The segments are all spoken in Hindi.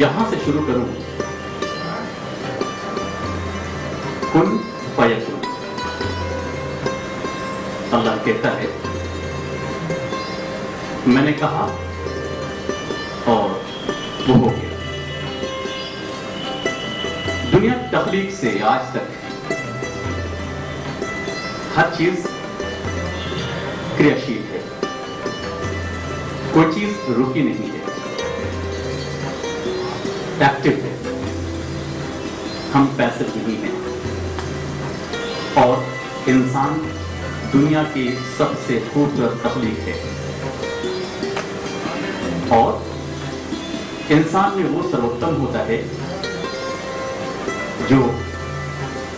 यहां से शुरू करूं। कुन फयकुन। अल्लाह कहता है, मैंने कहा और वो हो गया। दुनिया तख्लीक से आज तक हर चीज क्रियाशील है, कोई चीज रुकी नहीं है, एक्टिव है। हम पैसिव नहीं हैं। और इंसान दुनिया की सबसे खूबसूरत तख्लीक है। और इंसान में वो सर्वोत्तम होता है जो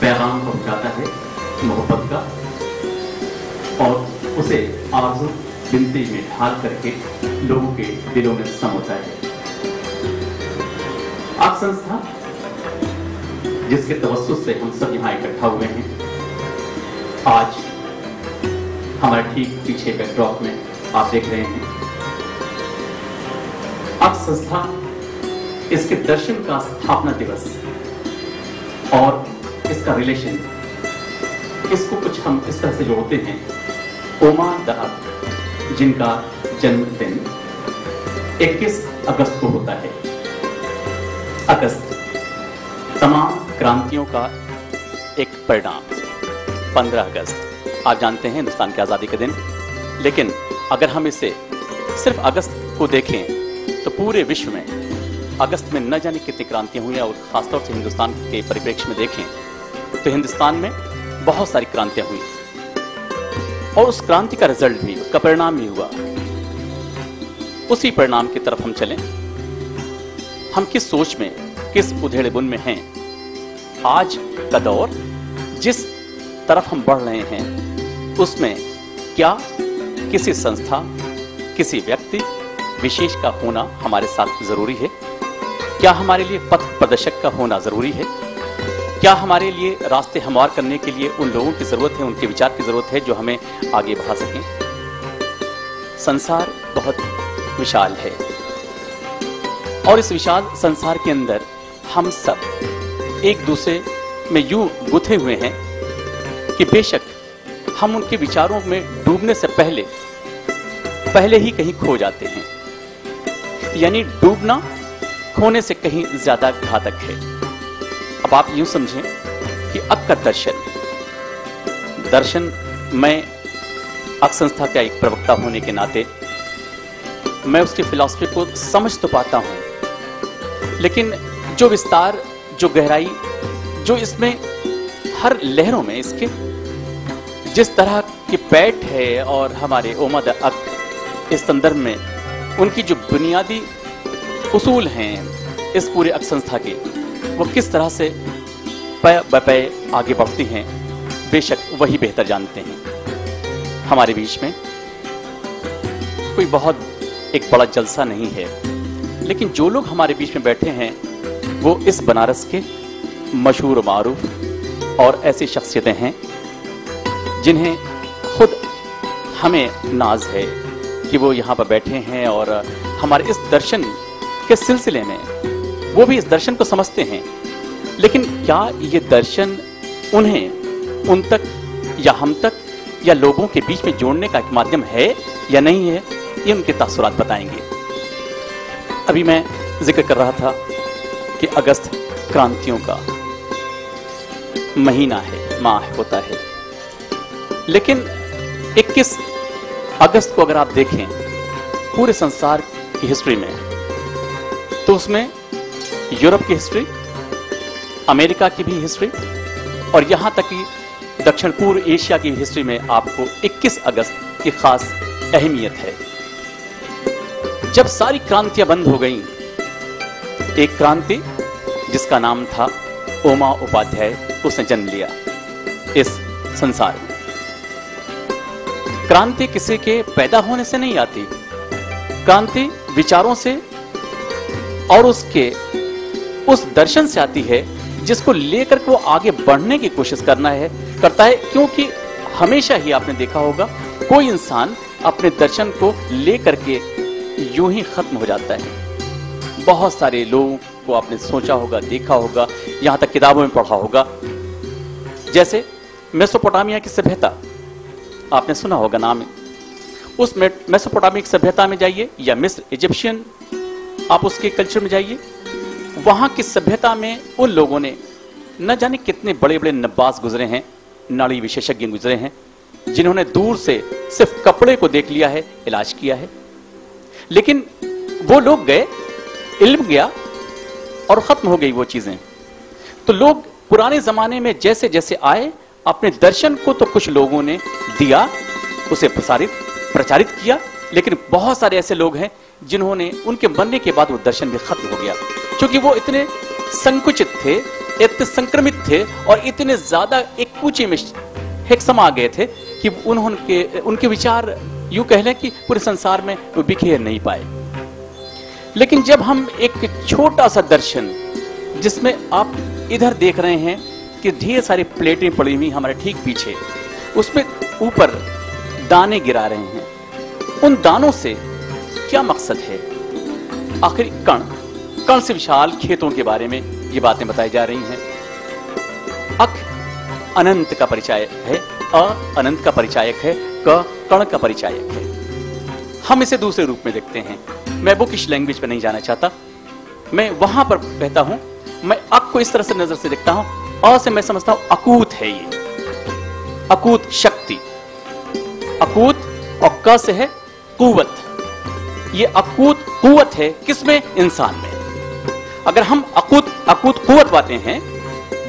पैगाम पहुंचाता है मोहब्बत का, और उसे आरज़ू बिनती में ढाल करके लोगों के दिलों में समाता है। आज संस्था जिसके तवस्सुस से हम सब यहां इकट्ठा हुए हैं, आज हमारे ठीक पीछे बैकड्रॉप में आप देख रहे हैं, अब संस्था इसके दर्शन का स्थापना दिवस और इसका रिलेशन, इसको कुछ हम इस तरह से जोड़ते हैं। ओमा द अक, जिनका जन्मदिन 21 अगस्त को होता है। अगस्त तमाम क्रांतियों का एक परिणाम। 15 अगस्त आप जानते हैं हिंदुस्तान की आज़ादी के दिन, लेकिन अगर हम इसे सिर्फ अगस्त को देखें तो पूरे विश्व में अगस्त में न जाने कितनी क्रांतियां हुई, और खासतौर से हिंदुस्तान के परिप्रेक्ष्य में देखें तो हिंदुस्तान में बहुत सारी क्रांतियां हुई, और उस क्रांति का रिजल्ट भी, उसका परिणाम भी हुआ। उसी परिणाम की तरफ हम चलें। हम किस सोच में, किस उधेड़ बुन में हैं? आज का दौर जिस तरफ हम बढ़ रहे हैं, उसमें क्या किसी संस्था, किसी व्यक्ति विशेष का होना हमारे साथ जरूरी है? क्या हमारे लिए पथ प्रदर्शक का होना जरूरी है? क्या हमारे लिए रास्ते हमवार करने के लिए उन लोगों की जरूरत है, उनके विचार की जरूरत है जो हमें आगे बढ़ा सकें? संसार बहुत विशाल है, और इस विशाल संसार के अंदर हम सब एक दूसरे में यूं गुथे हुए हैं कि बेशक हम उनके विचारों में डूबने से पहले ही कहीं खो जाते हैं। यानी डूबना खोने से कहीं ज्यादा घातक है। अब आप यूं समझें कि अब का दर्शन, मैं अक संस्था का एक प्रवक्ता होने के नाते मैं उसकी फिलॉसफी को समझ तो पाता हूं, लेकिन जो विस्तार, जो गहराई, जो इसमें हर लहरों में इसके जिस तरह की पैठ है, और हमारे ओमा द अक इस संदर्भ में उनकी जो बुनियादी उसूल हैं इस पूरे अक संस्था के, वो किस तरह से पै बपै आगे बढ़ती हैं, बेशक वही बेहतर जानते हैं। हमारे बीच में कोई बहुत एक बड़ा जलसा नहीं है, लेकिन जो लोग हमारे बीच में बैठे हैं वो इस बनारस के मशहूर मारूफ और ऐसी शख्सियतें हैं जिन्हें खुद हमें नाज है कि वो यहाँ पर बैठे हैं, और हमारे इस दर्शन के सिलसिले में वो भी इस दर्शन को समझते हैं। लेकिन क्या ये दर्शन उन्हें उन तक या हम तक या लोगों के बीच में जोड़ने का एक माध्यम है या नहीं है, ये उनके तासुरात बताएंगे। अभी मैं जिक्र कर रहा था कि अगस्त क्रांतियों का महीना है, माह होता है, लेकिन 21 अगस्त को अगर आप देखें पूरे संसार की हिस्ट्री में, तो उसमें यूरोप की हिस्ट्री, अमेरिका की भी हिस्ट्री, और यहां तक कि दक्षिण पूर्व एशिया की हिस्ट्री में आपको 21 अगस्त की खास अहमियत है। जब सारी क्रांतियां बंद हो गईं, एक क्रांति जिसका नाम था ओमा उपाध्याय, उसने जन्म लिया इस संसार में। क्रांति किसी के पैदा होने से नहीं आती, क्रांति विचारों से और उसके उस दर्शन से आती है जिसको लेकर के वो आगे बढ़ने की कोशिश करता है। क्योंकि हमेशा ही आपने देखा होगा कोई इंसान अपने दर्शन को लेकर के यूं ही खत्म हो जाता है। बहुत सारे लोग को आपने सोचा होगा, देखा होगा, यहां तक किताबों में पढ़ा होगा। जैसे मेसोपोटामिया की सभ्यता, आपने सुना होगा नाम। उस मेसोपोटामिक सभ्यता में जाइए या मिस्र इजिप्शियन, आप उसके कल्चर में जाइए, वहां की सभ्यता में उन लोगों ने न जाने कितने बड़े बड़े नब्बास गुजरे हैं, नाड़ी विशेषज्ञ गुजरे हैं, जिन्होंने दूर से सिर्फ कपड़े को देख लिया है, इलाज किया है। लेकिन वो लोग गए, इल्म गया और खत्म हो गई वो चीजें। तो लोग पुराने जमाने में जैसे जैसे आए, अपने दर्शन को तो कुछ लोगों ने दिया, उसे प्रचारित किया, लेकिन बहुत सारे ऐसे लोग हैं जिन्होंने, उनके मरने के बाद वो दर्शन भी खत्म हो गया, क्योंकि वो इतने संकुचित थे, इतने संक्रमित थे और इतने ज्यादा एक कूचे में एक समा गए थे कि उनके विचार यूं कह लें कि पूरे संसार में वो बिखेर नहीं पाए। लेकिन जब हम एक छोटा सा दर्शन, जिसमें आप इधर देख रहे हैं कि ढेर सारी प्लेटें पड़ी हुई हमारे ठीक पीछे, उसमें ऊपर दाने गिरा रहे हैं, उन दानों से क्या मकसद है? आखिर कण से विशाल खेतों के बारे में ये बातें बताई जा रही हैं। अक अनंत का परिचायक है, अ अनंत का परिचायक है, क कण का परिचायक है। हम इसे दूसरे रूप में देखते हैं। मैं बुकिश लैंग्वेज पे नहीं जाना चाहता, मैं वहां पर कहता हूं, मैं अक को इस तरह से नजर से देखता हूं, अ से मैं समझता हूं अकूत है, ये अकूत शक्ति, अकूत, और क से है कुव्वत। ये अकूत कुव्वत है किसमें? इंसान में। अगर हम अकूत कुव्वत वाले हैं,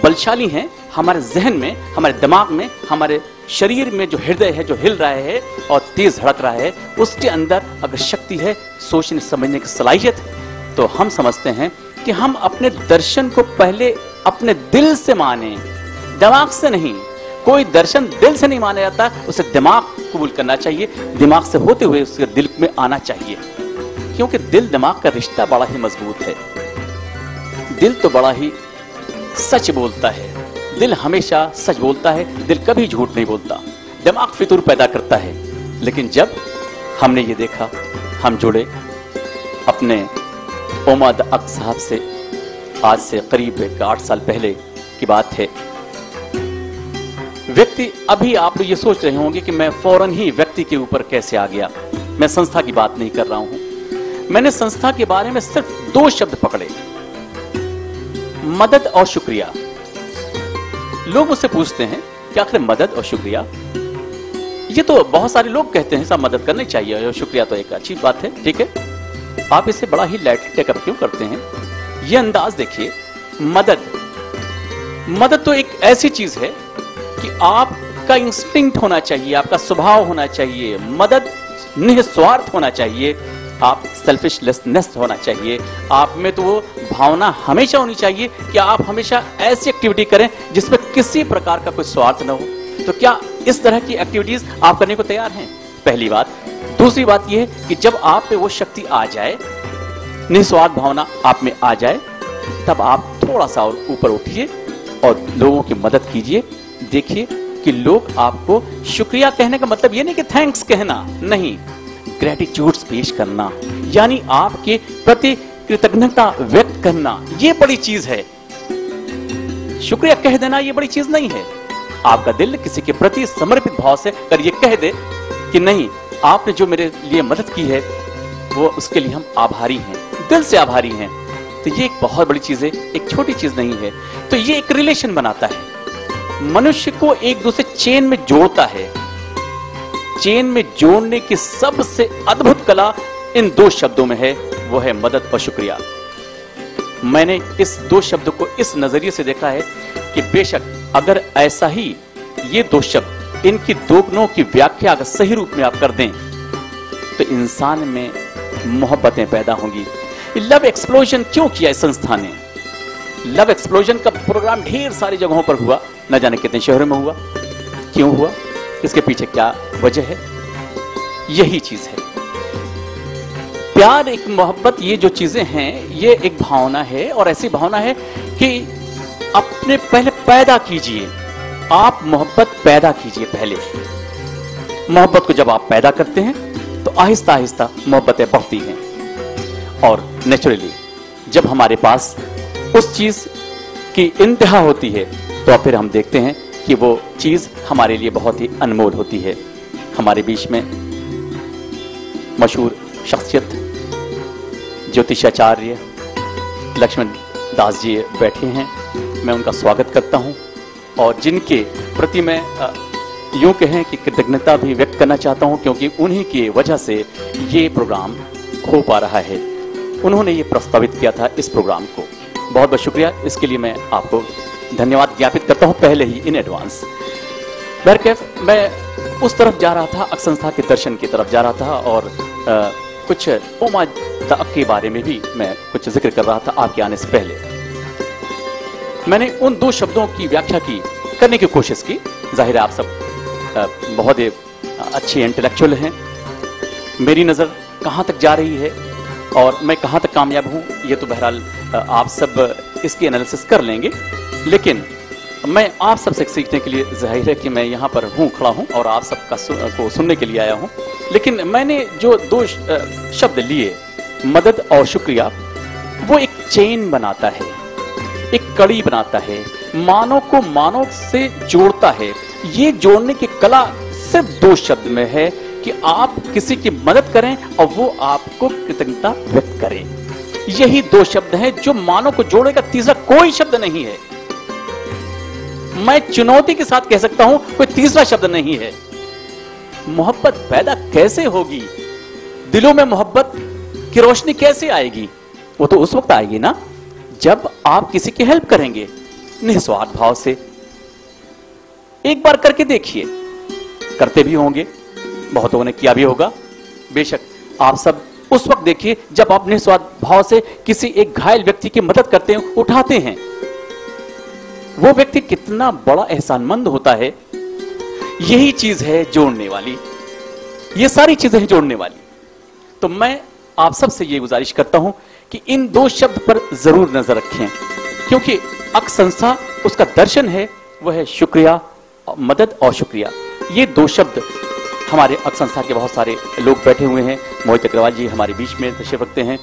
बलशाली हैं, हमारे जहन में, हमारे दिमाग में, हमारे शरीर में जो हृदय है, जो हिल रहा है और तेज धड़क रहा है, उसके अंदर अगर शक्ति है, सोचने समझने की सलाहियत, तो हम समझते हैं कि हम अपने दर्शन को पहले अपने दिल से माने, दिमाग से नहीं। कोई दर्शन दिल से नहीं माना जाता, उसे दिमाग कबूल करना चाहिए, दिमाग से होते हुए उसके दिल में आना चाहिए, क्योंकि दिल दिमाग का रिश्ता बड़ा ही मजबूत है। दिल तो बड़ा ही सच बोलता है, दिल हमेशा सच बोलता है, दिल कभी झूठ नहीं बोलता। दिमाग फितूर पैदा करता है। लेकिन जब हमने ये देखा, हम जुड़े अपने ओमद अक साहब से, आज से करीब 8 साल पहले की बात है। व्यक्ति, अभी आप लोग ये सोच रहे होंगे कि मैं फौरन ही व्यक्ति के ऊपर कैसे आ गया। मैं संस्था की बात नहीं कर रहा हूं। मैंने संस्था के बारे में सिर्फ 2 शब्द पकड़े, मदद और शुक्रिया। लोग मुझसे पूछते हैं कि आखिर मदद और शुक्रिया, ये तो बहुत सारे लोग कहते हैं सब मदद करनी चाहिए और शुक्रिया तो एक अच्छी बात है, ठीक है। आप इसे बड़ा ही लाइटली टेकअप क्यों करते हैं? ये अंदाज देखिए, मदद तो एक ऐसी चीज है कि आपका इंस्टिंक्ट होना चाहिए, आपका स्वभाव होना चाहिए, मदद निस्वार्थ होना चाहिए, आप सेल्फिशनेस होना चाहिए, आप में तो वो भावना हमेशा होनी चाहिए कि आप हमेशा ऐसी एक्टिविटी करें जिसमें किसी प्रकार का कोई स्वार्थ न हो। तो क्या इस तरह की एक्टिविटीज आप करने को तैयार हैं? पहली बात। दूसरी बात यह है कि जब आप पे वो शक्ति आ जाए, निस्वार्थ भावना आप में आ जाए, तब आप थोड़ा सा और ऊपर उठिए और लोगों की मदद कीजिए। देखिए कि लोग आपको, शुक्रिया कहने का मतलब ये नहीं कि थैंक्स कहना, नहीं, ग्रेटिट्यूड्स पेश करना, यानी आपके प्रति कृतज्ञता व्यक्त करना, ये बड़ी चीज है। शुक्रिया कह देना ये बड़ी चीज नहीं है। आपका दिल किसी के प्रति समर्पित भाव से कर ये कह दे कि नहीं, आपने जो मेरे लिए मदद की है वो, उसके लिए हम आभारी हैं, दिल से आभारी हैं। तो ये एक बहुत बड़ी चीज है, एक छोटी चीज नहीं है। तो ये एक रिलेशन बनाता है, मनुष्य को एक दूसरे चेन में जोड़ता है। चेन में जोड़ने की सबसे अद्भुत कला इन 2 शब्दों में है, वो है मदद और शुक्रिया। मैंने इस 2 शब्दों को इस नजरिए से देखा है कि बेशक अगर ऐसा ही ये 2 शब्द, इनकी दोनों की व्याख्या अगर सही रूप में आप कर दें तो इंसान में मोहब्बतें पैदा होंगी। लव एक्सप्लोजन क्यों किया इस संस्था ने? लव एक्सप्लोजन का प्रोग्राम ढेर सारी जगहों पर हुआ, न जाने कितने शहरों में हुआ, क्यों हुआ, इसके पीछे क्या वजह है? यही चीज है प्यार, एक मोहब्बत, ये जो चीजें हैं ये एक भावना है, और ऐसी भावना है कि अपने पहले पैदा कीजिए, आप मोहब्बत पैदा कीजिए। पहले मोहब्बत को जब आप पैदा करते हैं तो आहिस्ता आहिस्ता मोहब्बतें बढ़ती हैं, और नेचुरली जब हमारे पास उस चीज की इंतहा होती है तो फिर हम देखते हैं कि वो चीज हमारे लिए बहुत ही अनमोल होती है। हमारे बीच में मशहूर शख्सियत ज्योतिषाचार्य लक्ष्मण दास जी बैठे हैं, मैं उनका स्वागत करता हूं और जिनके प्रति मैं यूं कहें कि कृतज्ञता भी व्यक्त करना चाहता हूं, क्योंकि उन्हीं की वजह से ये प्रोग्राम हो पा रहा है। उन्होंने ये प्रस्तावित किया था इस प्रोग्राम को। बहुत बहुत शुक्रिया, इसके लिए मैं आपको धन्यवाद ज्ञापित करता हूं पहले ही इन एडवांस। बहरकैफ मैं उस तरफ जा रहा था, अक संस्था के दर्शन की तरफ जा रहा था और कुछ ओमा द अक के बारे में भी मैं कुछ जिक्र कर रहा था आपके आने से पहले। मैंने उन दो शब्दों की व्याख्या करने की कोशिश की। जाहिर है आप सब बहुत ही अच्छे इंटेलेक्चुअल हैं। मेरी नज़र कहाँ तक जा रही है और मैं कहाँ तक कामयाब हूँ ये तो बहरहाल आप सब इसकी एनालिसिस कर लेंगे, लेकिन मैं आप सबसे सीखने के लिए जाहिर है कि मैं यहाँ पर हूँ, खड़ा हूँ और आप सबका को सुनने के लिए आया हूँ। लेकिन मैंने जो दो शब्द लिए, मदद और शुक्रिया, वो एक चेन बनाता है, एक कड़ी बनाता है, मानव को मानव से जोड़ता है। ये जोड़ने की कला सिर्फ दो शब्द में है कि आप किसी की मदद करें और वो आपको कृतज्ञता व्यक्त करें। यही दो शब्द हैं जो मानव को जोड़ेगा, तीसरा कोई शब्द नहीं है। मैं चुनौती के साथ कह सकता हूं कोई तीसरा शब्द नहीं है। मोहब्बत पैदा कैसे होगी, दिलों में मोहब्बत की रोशनी कैसे आएगी? वो तो उस वक्त आएगी ना जब आप किसी की हेल्प करेंगे निस्वार्थ भाव से। एक बार करके देखिए, करते भी होंगे, बहुतों ने किया भी होगा बेशक। आप सब उस वक्त देखिए जब आप निस्वार्थ भाव से किसी एक घायल व्यक्ति की मदद करते हैं, उठाते हैं, वो व्यक्ति कितना बड़ा एहसानमंद होता है। यही चीज है जोड़ने वाली, ये सारी चीजें हैं जोड़ने वाली। तो मैं आप सबसे ये गुजारिश करता हूं कि इन दो शब्द पर जरूर नजर रखें, क्योंकि अक संस्था उसका दर्शन है, वह है शुक्रिया, मदद और शुक्रिया। ये दो शब्द हमारे अक संस्था के बहुत सारे लोग बैठे हुए हैं। मोहित अग्रवाल जी हमारे बीच में तशरीफ रखते हैं,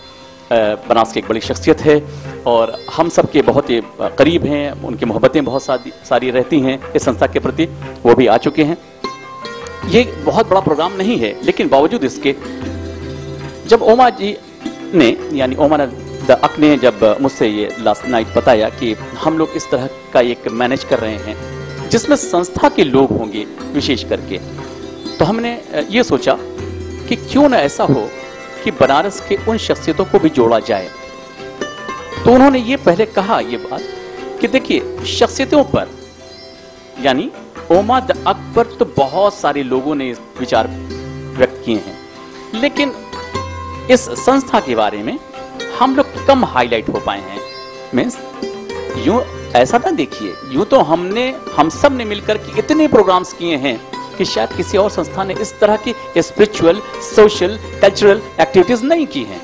बनास की एक बड़ी शख्सियत है और हम सब के बहुत ही करीब हैं, उनकी मोहब्बतें बहुत सारी रहती हैं इस संस्था के प्रति, वो भी आ चुके हैं। ये बहुत बड़ा प्रोग्राम नहीं है, लेकिन बावजूद इसके जब ओमा जी ने यानी ओमा द अक ने जब मुझसे ये लास्ट नाइट बताया कि हम लोग इस तरह का एक मैनेज कर रहे हैं जिसमें संस्था के लोग होंगे विशेष करके, तो हमने ये सोचा कि क्यों ना ऐसा हो कि बनारस के उन शख्सियतों को भी जोड़ा जाए। तो उन्होंने ये पहले कहा ये बात कि देखिए, शख्सियतों पर यानी ओमा द अक पर तो बहुत सारे लोगों ने विचार व्यक्त किए हैं, लेकिन इस संस्था के बारे में हम लोग कम हाईलाइट हो पाए हैं। मीन्स यूं ऐसा ना देखिए, यूं तो हम सब ने मिलकर के इतने प्रोग्राम्स किए हैं कि शायद किसी और संस्था ने इस तरह की स्पिरिचुअल, सोशल, कल्चरल एक्टिविटीज नहीं की हैं।